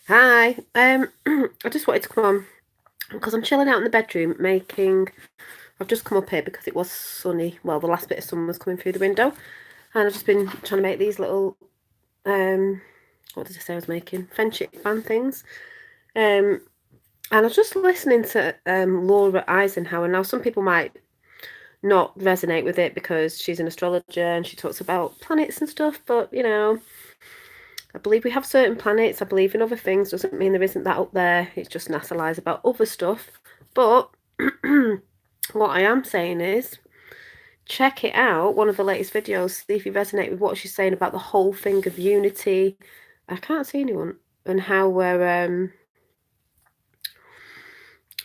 Hi. I just wanted to come on because I'm chilling out in the bedroom making. I've just come up here because it was sunny. Well, the last bit of sun was coming through the window, and I've just been trying to make these little what did I say I was making? Friendship fan things. Um, and I was just listening to Laura Eisenhower. Now, some people might not resonate with it because she's an astrologer and she talks about planets and stuff, but I believe we have certain planets. I believe in other things. Doesn't mean there isn't that up there. It's just NASA lies about other stuff. But what I am saying is, check it out. One of the latest videos. See if you resonate with what she's saying about the whole thing of unity. I can't see anyone and how we're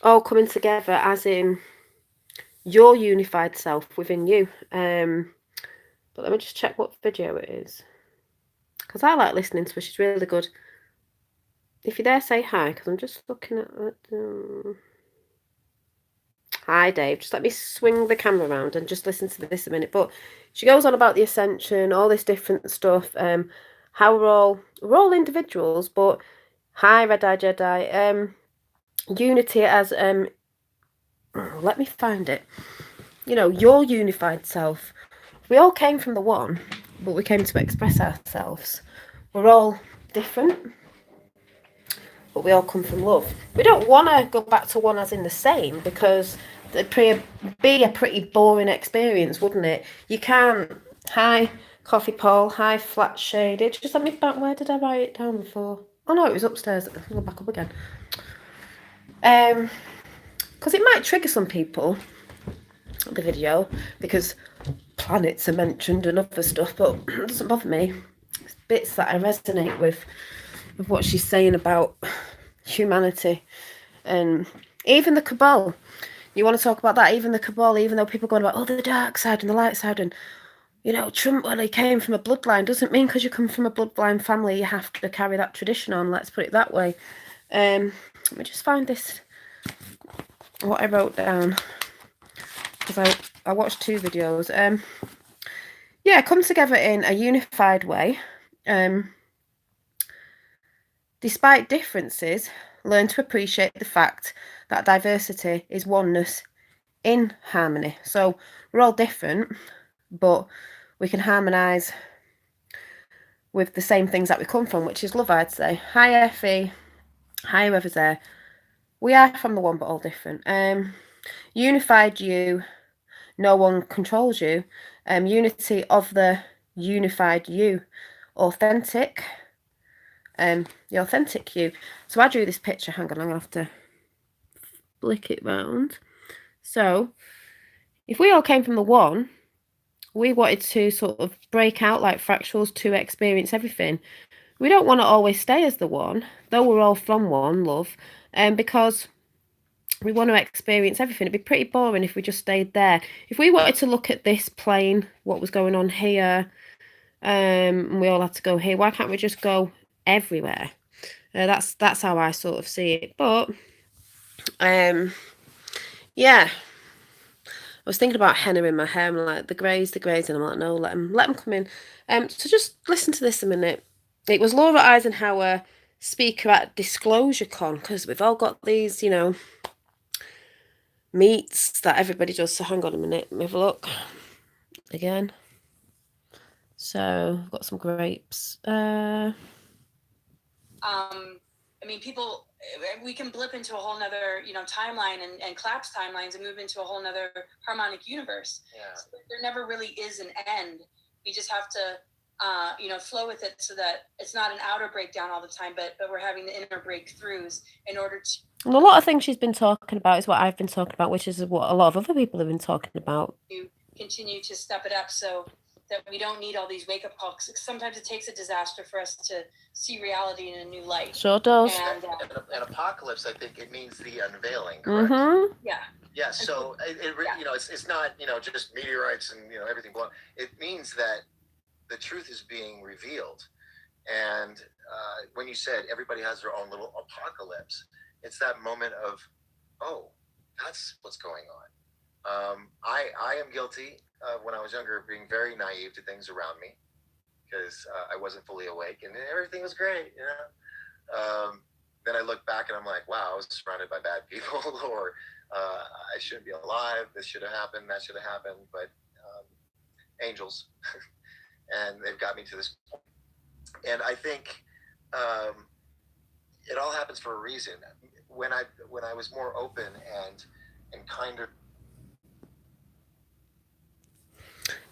all coming together, as in your unified self within you. But let me just check what video it is because I like listening to her. She's really good. If you're there, say hi because I'm just looking at. Hi, Dave. Just let me swing the camera around and just listen to this a minute. But she goes on about the ascension, all this different stuff. How we're all individuals, but hi, Red Eye Jedi. Unity as let me find it. Your unified self. We all came from the one, but we came to express ourselves. We're all different, but we all come from love. We don't want to go back to one as in the same because it'd be a pretty boring experience, wouldn't it? You can't. Hi, Coffee Paul. Hi, Flat Shaded. Just let me back. Where did I write it down before? Oh no, it was upstairs. I'll go back up again. Because it might trigger some people, the video, because planets are mentioned and other stuff, but it doesn't bother me. It's bits that I resonate with what she's saying about humanity and even the cabal. You want to talk about that? Even the cabal, even though people are going about, the dark side and the light side, and Trump, well, he came from a bloodline, doesn't mean because you come from a bloodline family you have to carry that tradition on. Let's put it that way. Let me just find this, what I wrote down, because I watched two videos. Come together in a unified way. Despite differences, learn to appreciate the fact that diversity is oneness in harmony. So we're all different, but we can harmonise with the same things that we come from, which is love, I'd say. Hi, Effie. Hi, whoever's there. We are from the one, but all different. Unified you, no one controls you. Unity of the unified you. Authentic. The authentic you. So I drew this picture. Hang on, I'm going to have to flick it round. So if we all came from the one, we wanted to sort of break out like fractals to experience everything. We don't want to always stay as the one, though we're all from one, love, because we want to experience everything. It'd be pretty boring if we just stayed there. If we wanted to look at this plane, what was going on here, and we all had to go here, why can't we just go everywhere? That's how I sort of see it. But yeah, I was thinking about henna in my hair. I'm like, the greys, and I'm like, no, let them come in. So just listen to this a minute. It was Laura Eisenhower, speaker at Disclosure Con, because we've all got these, meets that everybody does. So hang on a minute, let me have a look again. So I've got some grapes. I mean, people, we can blip into a whole nother, timeline and collapse timelines and move into a whole nother harmonic universe. Yeah. So there never really is an end. We just have to, flow with it so that it's not an outer breakdown all the time, but we're having the inner breakthroughs in order to. And a lot of things she's been talking about is what I've been talking about, which is what a lot of other people have been talking about. You continue to step it up so that we don't need all these wake-up calls. Sometimes it takes a disaster for us to see reality in a new light. Sure does. And an apocalypse, I think it means the unveiling, correct? Mm-hmm. Yeah. Yeah, so it's not, just meteorites and, everything blowing. It means that the truth is being revealed. And when you said everybody has their own little apocalypse, it's that moment of, oh, that's what's going on. I am guilty of, when I was younger, being very naive to things around me because I wasn't fully awake and everything was great, then I look back and I'm like, wow, I was surrounded by bad people, or I shouldn't be alive. This should have happened. That should have happened. But angels, and they've got me to this point. And I think it all happens for a reason. When I was more open and kinder.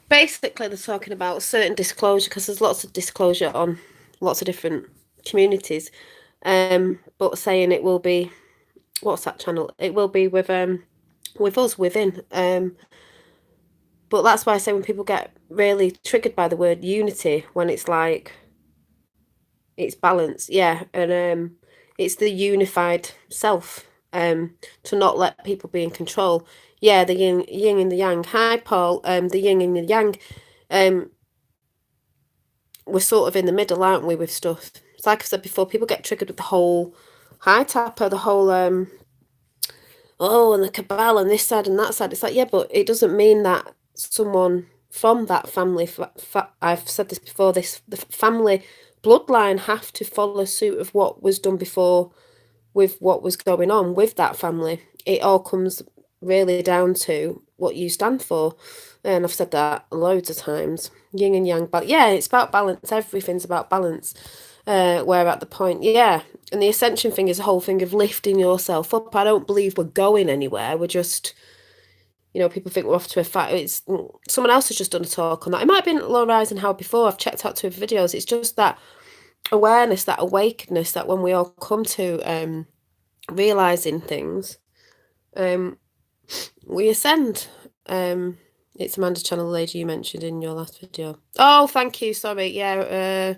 Basically, they're talking about certain disclosure, because there's lots of disclosure on lots of different communities. But saying it will be, what's that channel? It will be with us within. But that's why I say when people get really triggered by the word unity, when it's like it's balance, yeah, and it's the unified self. To not let people be in control. Yeah, the yin and the yang. Hi, Paul. The yin and the yang. We're sort of in the middle, aren't we, with stuff? It's like I said before, people get triggered with the whole high tapper, the whole oh, and the cabal and this side and that side. It's like, yeah, but it doesn't mean that someone from that family, I've said this before, the family bloodline have to follow suit of what was done before with what was going on with that family. It all comes really down to what you stand for. And I've said that loads of times. Yin and yang, but yeah, it's about balance. Everything's about balance. We're at the point, yeah. And the ascension thing is the whole thing of lifting yourself up. I don't believe we're going anywhere. We're just, people think we're off to a fight. It's someone else has just done a talk on that. It might have been Laura Eisenhower before. I've checked out 2 of her videos. It's just that awareness, that awakeness, that when we all come to realizing things, we ascend. It's Amanda Channel Lady you mentioned in your last video. Oh, thank you. Sorry. Yeah.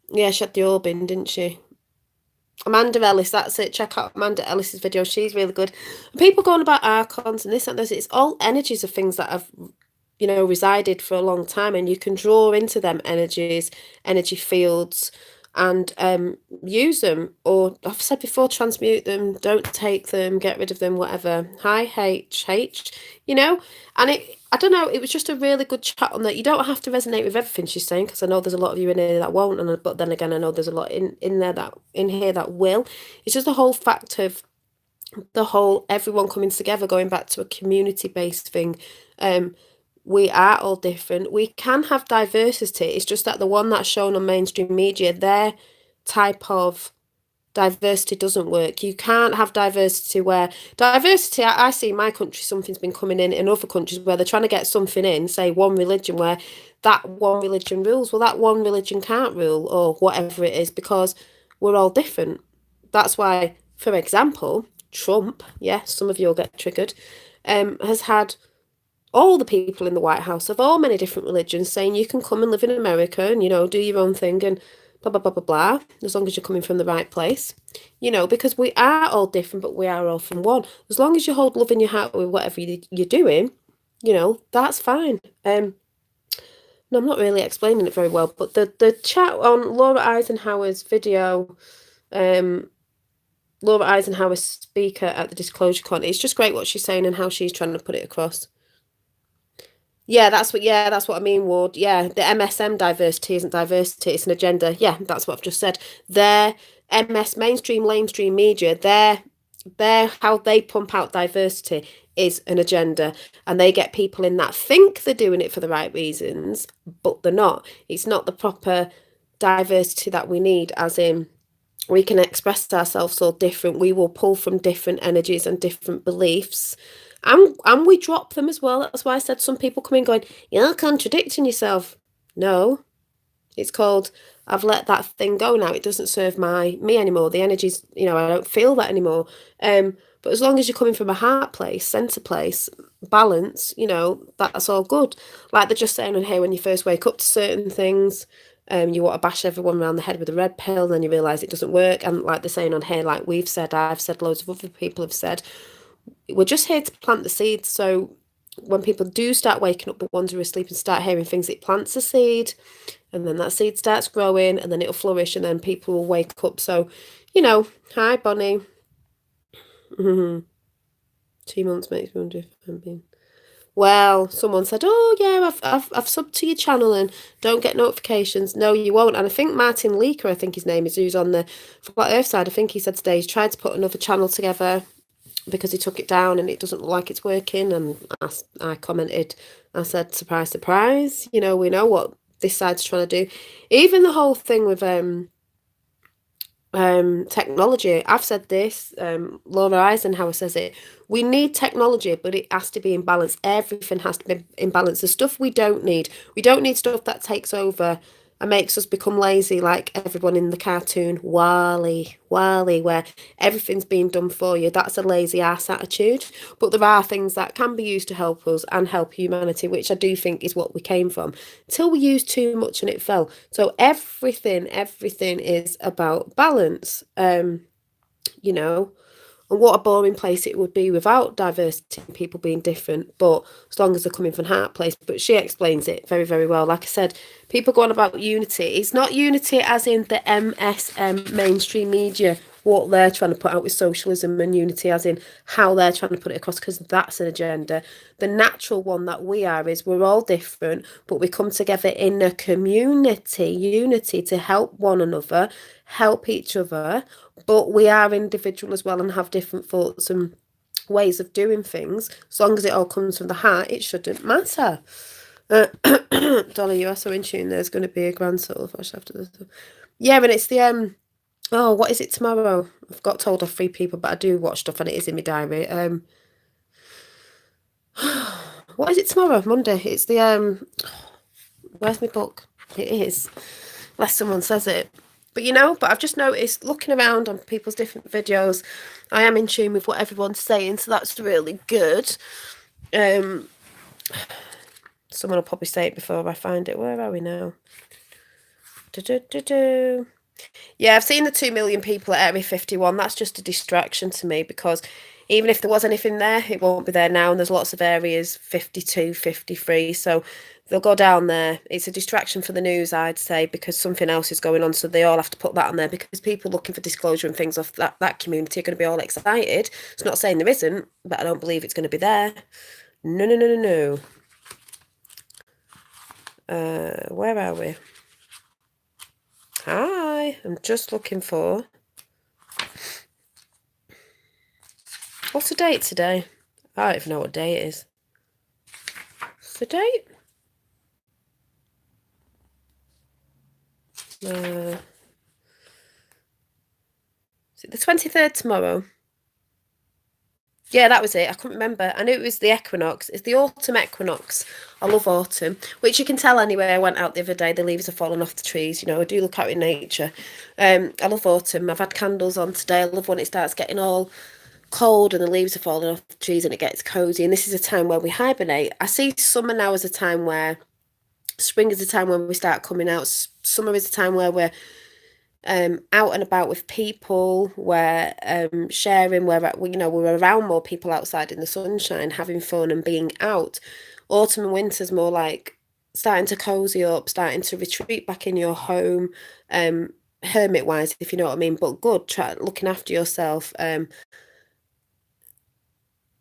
Yeah, she had the Orbin, didn't she? Amanda Ellis, that's it. Check out Amanda Ellis's video. She's really good. People going about archons and this and this. It's all energies of things that have, resided for a long time, and you can draw into them energies, energy fields, and use them. Or I've said before, transmute them, don't take them, get rid of them, whatever. Hi, H, and I don't know, it was just a really good chat on that. You don't have to resonate with everything she's saying, because I know there's a lot of you in here that won't, but then again, I know there's a lot in here that will. It's just the whole fact of the whole everyone coming together, going back to a community-based thing. We are all different. We can have diversity. It's just that the one that's shown on mainstream media, their type of diversity doesn't work. You can't have diversity where diversity, I see in my country, something's been coming in other countries where they're trying to get something in, say one religion, where that one religion rules. Well, that one religion can't rule, or whatever it is, because we're all different. That's why, for example, Trump, yes, some of you will get triggered, has had all the people in the White House of all many different religions saying you can come and live in America and, do your own thing and blah, blah, blah, blah, blah, as long as you're coming from the right place, because we are all different, but we are all from one. As long as you hold love in your heart with whatever you're doing, that's fine. No, I'm not really explaining it very well, but the chat on Laura Eisenhower's video, Laura Eisenhower's speaker at the Disclosure Con, it's just great what she's saying and how she's trying to put it across. Yeah, that's what I mean, Ward. Yeah, the MSM diversity isn't diversity, it's an agenda. Yeah, that's what I've just said. Their mainstream media, their how they pump out diversity is an agenda, and they get people in that think they're doing it for the right reasons, but they're not. It's not the proper diversity that we need, as in we can express ourselves all different. We will pull from different energies and different beliefs. And we drop them as well. That's why I said some people come in going, you're contradicting yourself. No, it's called, I've let that thing go now. It doesn't serve me anymore. The energies, I don't feel that anymore. But as long as you're coming from a heart place, centre place, balance, that's all good. Like they're just saying on here, when you first wake up to certain things, you want to bash everyone around the head with a red pill, and then you realise it doesn't work. And like they're saying on here, like we've said, I've said, loads of other people have said, we're just here to plant the seeds. So when people do start waking up, the ones who are asleep, and start hearing things, it plants a seed, and then that seed starts growing, and then it'll flourish, and then people will wake up. So, hi, Bonnie. 2 months makes me wonder if I'm being... well, someone said, "Oh yeah, I've subbed to your channel and don't get notifications." No, you won't. And I think Martin Leaker, I think his name is, who's on the Flat Earth side. I think he said today he's tried to put another channel together because he took it down and it doesn't look like it's working. And I commented, I said, "Surprise, surprise! You know, we know what this side's trying to do." Even the whole thing with technology. I've said this, Laura Eisenhower says it. We need technology, but it has to be in balance. Everything has to be in balance. The stuff we don't need stuff that takes over and makes us become lazy, like everyone in the cartoon Wally, where everything's being done for you. That's a lazy ass attitude. But there are things that can be used to help us and help humanity, which I do think is what we came from. Until we used too much and it fell. So everything is about balance. You know, and what a boring place it would be without diversity and people being different, but as long as they're coming from heart place. But she explains it very, very well. Like I said, people go on about unity. It's not unity as in the MSM, mainstream media, what they're trying to put out with socialism, and unity as in how they're trying to put it across, because that's an agenda. The natural one that we are is we're all different, but we come together in a community, unity, to help one another, help each other, but we are individual as well and have different thoughts and ways of doing things. As long as it all comes from the heart, it shouldn't matter. Dolly, you are so in tune. There's going to be a grand soul flash after this. Yeah, and it's the oh, what is it tomorrow? I've got told off 3 people, but I do watch stuff and it is in my diary. What is it tomorrow? Monday. It's the where's my book? It is. Unless someone says it. But but I've just noticed looking around on people's different videos, I am in tune with what everyone's saying, so that's really good. Someone will probably say it before I find it. Where are we now? Yeah, I've seen the 2 million people at Area 51. That's just a distraction to me, because even if there was anything there, it won't be there now. And there's lots of areas, 52, 53. So they'll go down there. It's a distraction for the news, I'd say, because something else is going on. So they all have to put that on there, because people looking for disclosure and things off that community are going to be all excited. It's not saying there isn't, but I don't believe it's going to be there. No. Where are we? Hi, I'm just looking for... What's the date today? I don't even know what day it is. What's the date? Is it the 23rd tomorrow? Yeah, that was it. I couldn't remember. I knew it was the equinox. It's the autumn equinox. I love autumn, which you can tell anyway. I went out the other day. The leaves are falling off the trees. I do look out in nature. I love autumn. I've had candles on today. I love when it starts getting all cold and the leaves are falling off the trees and it gets cozy. And this is a time where we hibernate. I see summer now as a time where... Spring is a time when we start coming out. Summer is a time where we're out and about with people, we're sharing, we're around more people outside in the sunshine, having fun and being out. Autumn and winter's more like starting to cozy up, starting to retreat back in your home, hermit wise, if you know what I mean, but good, looking after yourself,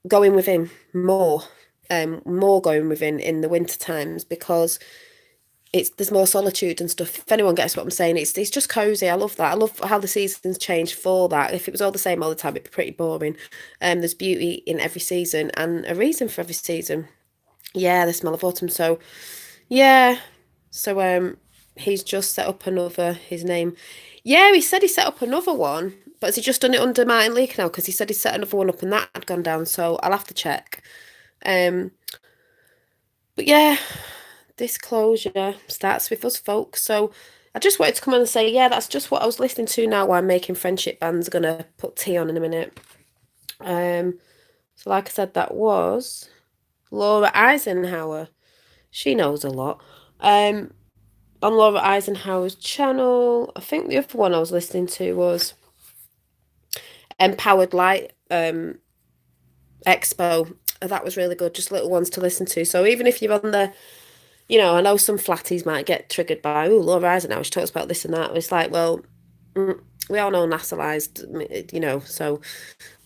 going within more going within in the winter times, because there's more solitude and stuff. If anyone gets what I'm saying, it's just cozy. I love that. I love how the seasons change for that. If it was all the same all the time, it'd be pretty boring. There's beauty in every season and a reason for every season. Yeah, the smell of autumn. So yeah, so he's just set up his name. Yeah, he said he set up another one, but has he just done it under Martin Leake now? Because he said he set another one up and that had gone down. So I'll have to check. But yeah. Disclosure starts with us, folks. So I just wanted to come on and say, yeah, that's just what I was listening to now while I'm making friendship bands. Gonna put tea on in a minute. So like I said, that was Laura Eisenhower. She knows a lot. On Laura Eisenhower's channel, I think the other one I was listening to was Empowered Light Expo. That was really good. Just little ones to listen to. So even if you're on the... I know some flatties might get triggered by, Laura Eisenhower, she talks about this and that. It's like, well, we all know NASA lies, so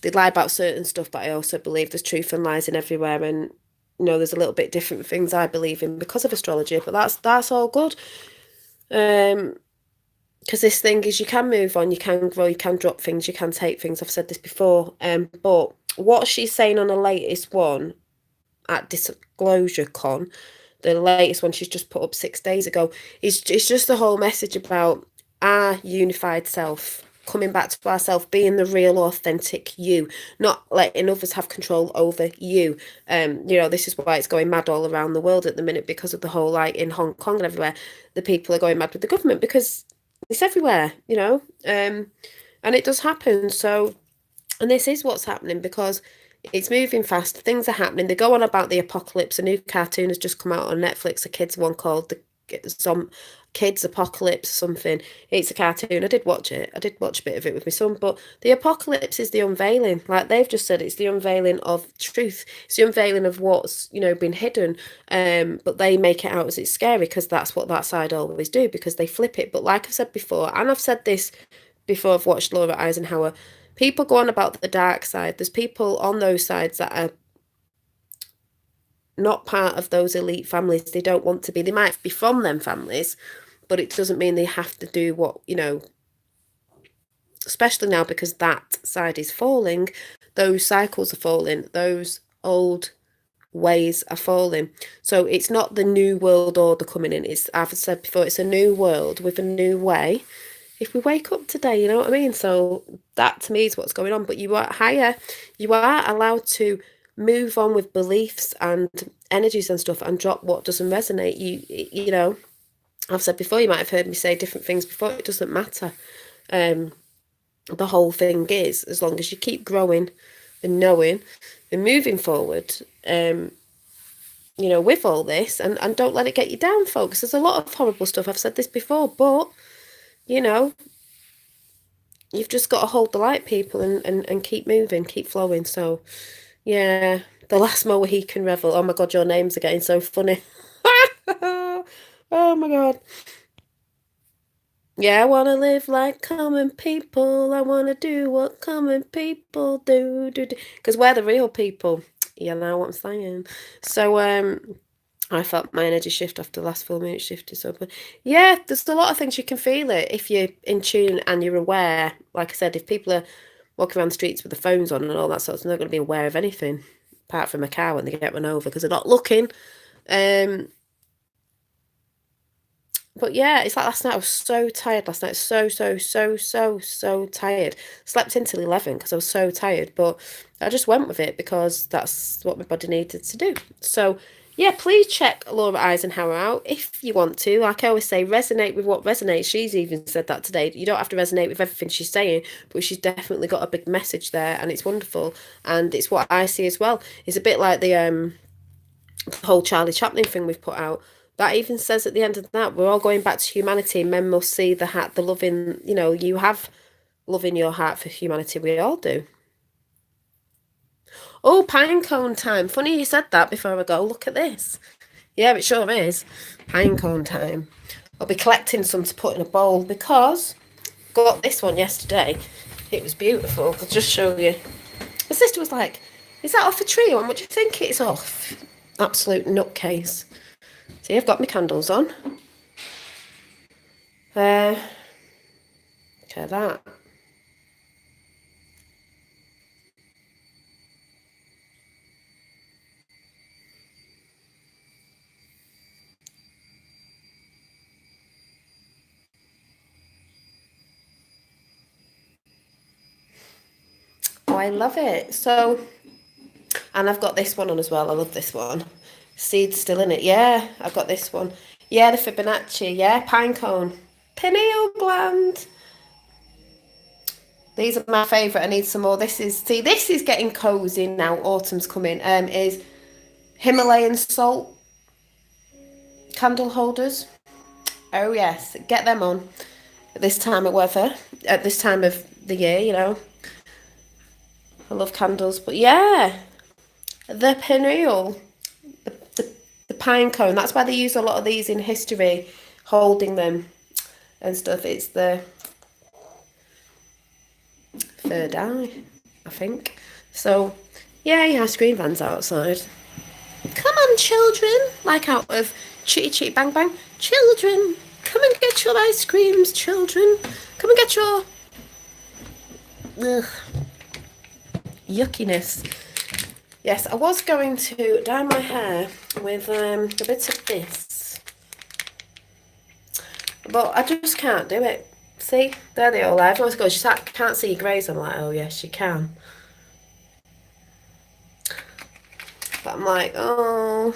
they lie about certain stuff, but I also believe there's truth and lies in everywhere. And you know, there's a little bit different things I believe in because of astrology, but that's all good. Because this thing is, you can move on, you can grow, you can drop things, you can take things. I've said this before. But what she's saying on the latest one at Disclosure Con, the latest one she's just put up 6 days ago, is it's just the whole message about our unified self, coming back to ourselves, being the real authentic you, not letting others have control over you. You know, this is why it's going mad all around the world at the minute, because of the whole, like in Hong Kong and everywhere, the people are going mad with the government because it's everywhere, you know, and it does happen. So, and this is what's happening because it's moving fast. Things are happening. They go on about the apocalypse. A new cartoon has just come out on Netflix, a kids one called some Kids Apocalypse something. It's a cartoon. I did watch it. I did watch a bit of it with my son. But the apocalypse is the unveiling. Like they've just said, it's the unveiling of truth. It's the unveiling of what's, you know, been hidden. But they make it out as it's scary because that's what that side always do, because they flip it. But like I've said before, and I've said this before, I've watched Laura Eisenhower, people go on about the dark side. There's people on those sides that are not part of those elite families. They don't want to be. They might be from them families, but it doesn't mean they have to do what, you know, especially now because that side is falling. Those cycles are falling. Those old ways are falling. So it's not the new world order coming in. It's, I've said before, it's a new world with a new way. If we wake up today, you know what I mean? So that to me is what's going on. But you are higher. You are allowed to move on with beliefs and energies and stuff and drop what doesn't resonate. You know, I've said before, you might have heard me say different things before, it doesn't matter. The whole thing is, as long as you keep growing and knowing and moving forward, you know, with all this, and don't let it get you down, folks. There's a lot of horrible stuff. I've said this before, but, you know, you've just got to hold the light, people, and keep moving, keep flowing. So, yeah, the last Mohican Revel. Oh my God, your names are getting so funny. Oh my God. Yeah, I want to live like common people. I want to do what common people do. Because we're the real people. You know what I'm saying? So, I felt my energy shift after the last full moon shifted. So, but yeah, there's a lot of things you can feel it if you're in tune and you're aware. Like I said, if people are walking around the streets with the phones on and all that sort of stuff, they're not going to be aware of anything apart from a car when they get run over because they're not looking. But yeah, it's like last night I was so tired. Last night, so tired. Slept until 11 because I was so tired. But I just went with it because that's what my body needed to do. So yeah, please check Laura Eisenhower out if you want to. Like I always say, resonate with what resonates. She's even said that today. You don't have to resonate with everything she's saying, but she's definitely got a big message there, and it's wonderful. And it's what I see as well. It's a bit like the whole Charlie Chaplin thing we've put out. That even says at the end of that, we're all going back to humanity. Men must see the love in, you know, you have love in your heart for humanity. We all do. Oh, pinecone time. Funny you said that before I go. Look at this. Yeah, it sure is. Pinecone time. I'll be collecting some to put in a bowl because I got this one yesterday. It was beautiful. I'll just show you. My sister was like, is that off a tree? What do you think it's off? Absolute nutcase. See, I've got my candles on. Look at that. Oh, I love it. So, and I've got this one on as well. I love this one. Seeds still in it. Yeah, I've got this one. Yeah, the Fibonacci. Yeah, pinecone. Pineal gland. These are my favourite. I need some more. This is getting cozy now. Autumn's coming. Is Himalayan salt candle holders. Oh yes, get them on at this time of weather, at this time of the year, you know. I love candles, but yeah, the pineal, the pine cone. That's why they use a lot of these in history, holding them and stuff. It's the third eye, I think. So yeah, your ice cream van's outside. Come on, children, like out of Chitty Chitty Bang Bang. Children, come and get your ice creams, children. Come and get your... Ugh. Yuckiness. Yes, I was going to dye my hair with a bit of this. But I just can't do it. See, there they all are. Everyone's going, she can't see your greys. I'm like, oh yes, you can. But I'm like, oh,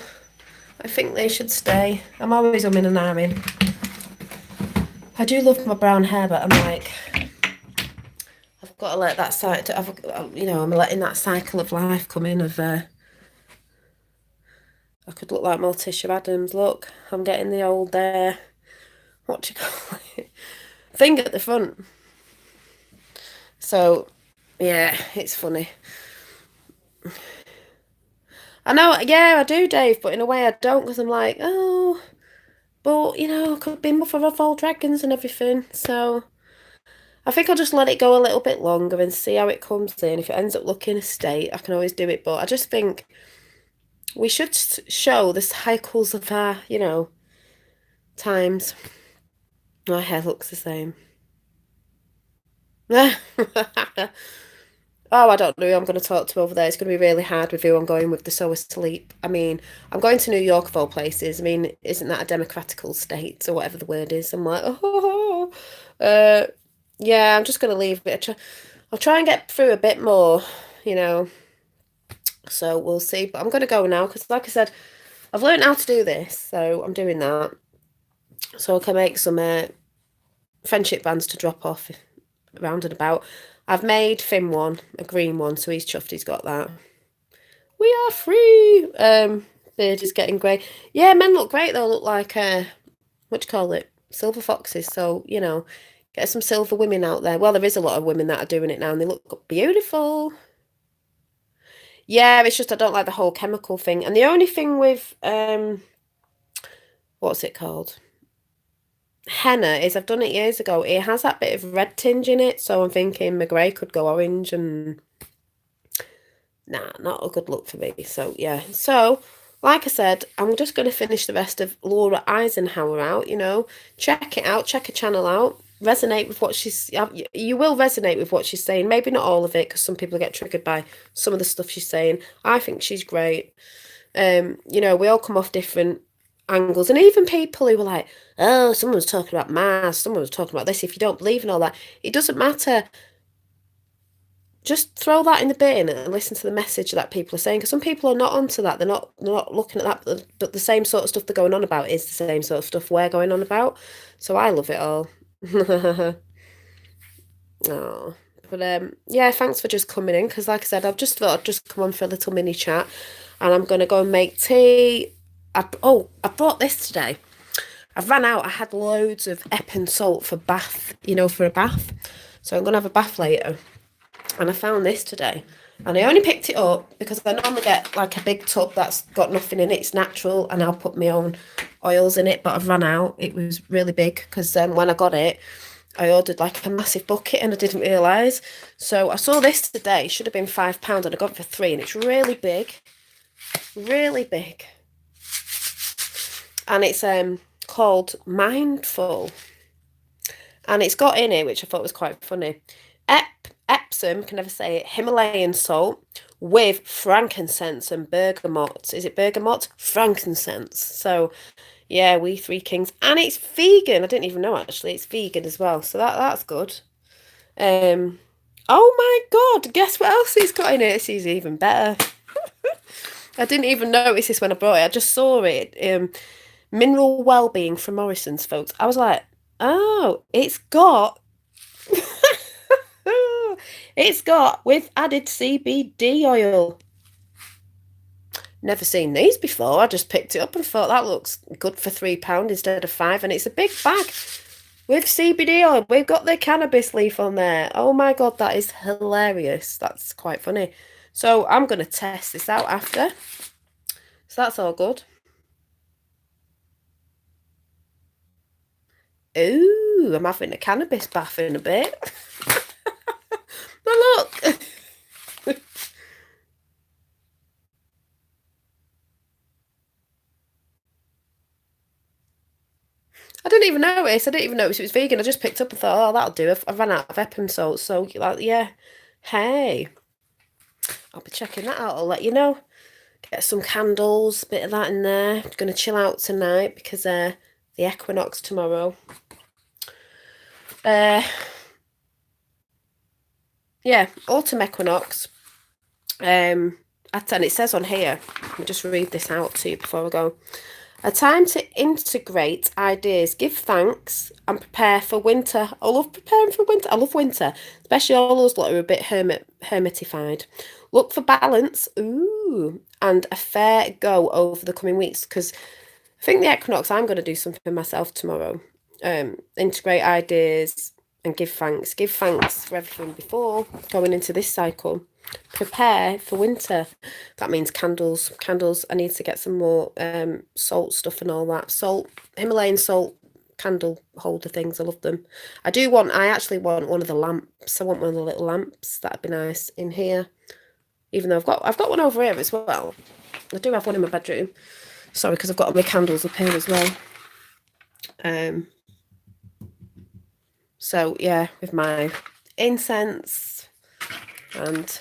I think they should stay. I'm always umming and ahhing. I do love my brown hair, but I'm like, I've got to let that I'm letting that cycle of life come in of, I could look like Morticia Adams. Look, I'm getting the old, what do you call it? Thing at the front. So, yeah, it's funny. I know, yeah, I do, Dave, but in a way I don't, because I'm like, oh, but, I could be mother of all dragons and everything, so I think I'll just let it go a little bit longer and see how it comes in. If it ends up looking a state, I can always do it, but I just think we should show the cycles of our, times. My hair looks the same. Oh, I don't know who I'm going to talk to over there. It's going to be really hard with who I'm going with. The so asleep. I mean, I'm going to New York of all places. I mean, isn't that a democratical state or whatever the word is? I'm like, oh, yeah, I'm just going to leave it. I'll try and get through a bit more, So we'll see. But I'm going to go now because, like I said, I've learned how to do this. So I'm doing that. So I can make some friendship bands to drop off round and about. I've made Finn one, a green one, so he's chuffed he's got that. We are free! Beard is getting grey. Yeah, men look great though, look like, what do you call it? Silver foxes, so, get some silver women out there. Well, there is a lot of women that are doing it now, and they look beautiful. Yeah, it's just I don't like the whole chemical thing. And the only thing with, what's it called? Henna is, I've done it years ago, it has that bit of red tinge in it, so I'm thinking my grey could go orange, and nah, not a good look for me. So yeah, so like I said, I'm just going to finish the rest of Laura Eisenhower out, check it out, check her channel out, resonate with what she's, you will resonate with what she's saying, maybe not all of it, because some people get triggered by some of the stuff she's saying. I think she's great. We all come off different angles, and even people who were like, oh, someone was talking about Mars, someone was talking about this, if you don't believe in all that, it doesn't matter. Just throw that in the bin and listen to the message that people are saying, because some people are not onto that. They're not looking at that, but the same sort of stuff they're going on about is the same sort of stuff we're going on about. So I love it all. Oh, but yeah, thanks for just coming in, because like I said, I've just thought I'd just come on for a little mini chat, and I'm gonna go and make tea. I bought this today. I've ran out. I had loads of Epsom salt for bath, for a bath. So I'm gonna have a bath later. And I found this today, and I only picked it up because I normally get like a big tub that's got nothing in it, it's natural, and I'll put my own oils in it, but I've run out. It was really big because when I got it, I ordered like a massive bucket and I didn't realise. So I saw this today, should have been £5, and I got it for £3, and it's really big, and it's called Mindful, and it's got in it, which I thought was quite funny, Epsom, can never say it, Himalayan salt with frankincense and bergamot. Is it bergamot? Frankincense. So yeah, we three kings, and it's vegan. I didn't even know actually it's vegan as well. So that's good. Oh my God! Guess what else it's got in it? This is even better. I didn't even notice this when I brought it. I just saw it. Mineral Wellbeing from Morrison's, folks. I was like, oh, it's got. It's got with added CBD oil. Never seen these before. I just picked it up and thought that looks good for £3 instead of £5, and it's a big bag with CBD oil. We've got the cannabis leaf on there. Oh my God, that is hilarious. That's quite funny. So I'm going to test this out after. So that's all good. Ooh, I'm having a cannabis bath in a bit. Now look. even notice. I didn't even notice it was vegan. I just picked up and thought, oh, that'll do. I ran out of Epsom salt. So, like, yeah. Hey. I'll be checking that out. I'll let you know. Get some candles, a bit of that in there. I'm going to chill out tonight because the equinox tomorrow. Yeah, autumn equinox. And it says on here, let me just read this out to you before I go. A time to integrate ideas, give thanks, and prepare for winter. I love preparing for winter. I love winter, especially all those that are a bit hermitified. Look for balance, and a fair go over the coming weeks. Because I think the equinox, I'm going to do something myself tomorrow. Integrate ideas and give thanks. Give thanks for everything before going into this cycle. Prepare for winter. That means candles. I need to get some more salt stuff and all that. Salt, Himalayan salt candle holder things. I love them. I actually want one of the lamps. I want one of the little lamps. That'd be nice in here. Even though I've got one over here as well. I do have one in my bedroom. Sorry, because I've got all my candles up here as well. So yeah, with my incense and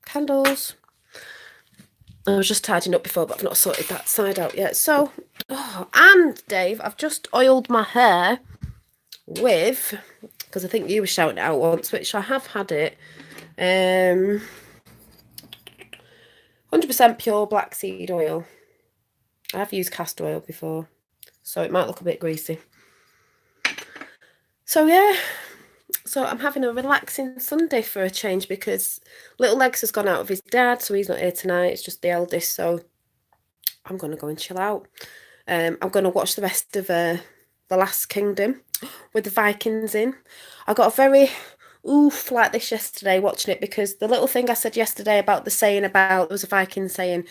candles. I was just tidying up before, but I've not sorted that side out yet. So, and Dave, I've just oiled my hair with, because I think you were shouting it out once, which I have had it, 100% pure black seed oil. I have used castor oil before, so it might look a bit greasy. So yeah, so I'm having a relaxing Sunday for a change because little Legs has gone out with his dad, so he's not here tonight. It's just the eldest, so I'm going to go and chill out. I'm going to watch the rest of The Last Kingdom with the Vikings in. I got a very oof like this yesterday watching it because the little thing I said yesterday about the saying about, there was a Viking saying,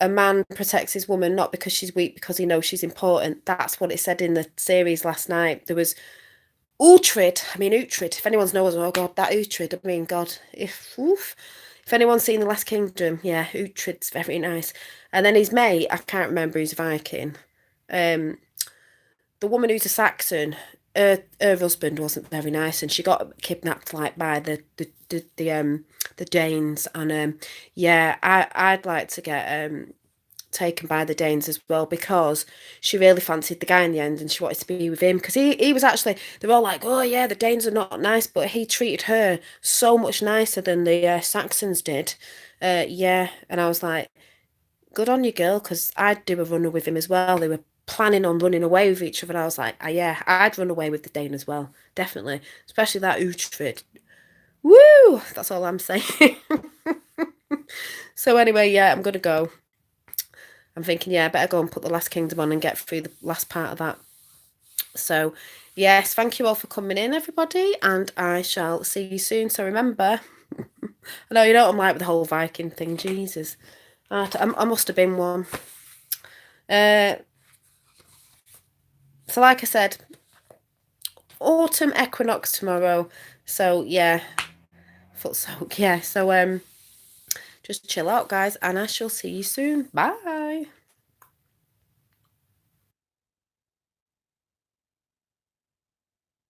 a man protects his woman not because she's weak, because he knows she's important. That's what it said in the series last night. There was Uhtred. If anyone's knows, oh God, that Uhtred. I mean, God, if anyone's seen The Last Kingdom, yeah, Uhtred's very nice. And then his mate, I can't remember, who's a Viking. The woman who's a Saxon, her husband wasn't very nice, and she got kidnapped like by the Danes. And yeah, I'd like to get taken by the Danes as well, because she really fancied the guy in the end and she wanted to be with him, because he was actually, they're all like, oh yeah, the Danes are not nice, but he treated her so much nicer than the Saxons did. Yeah, and I was like, good on you, girl, because I'd do a runner with him as well. They were planning on running away with each other, and I was like, yeah, I'd run away with the Dane as well, definitely, especially that Uhtred. Woo! That's all I'm saying. So anyway, yeah, I'm gonna go. I'm thinking, yeah, I better go and put The Last Kingdom on and get through the last part of that. So, yes, thank you all for coming in, everybody, and I shall see you soon. So remember, I know you know what I'm like with the whole Viking thing, Jesus. I must have been one. So like I said, autumn equinox tomorrow. So, yeah, foot soak, yeah. So, just chill out, guys, and I shall see you soon. Bye.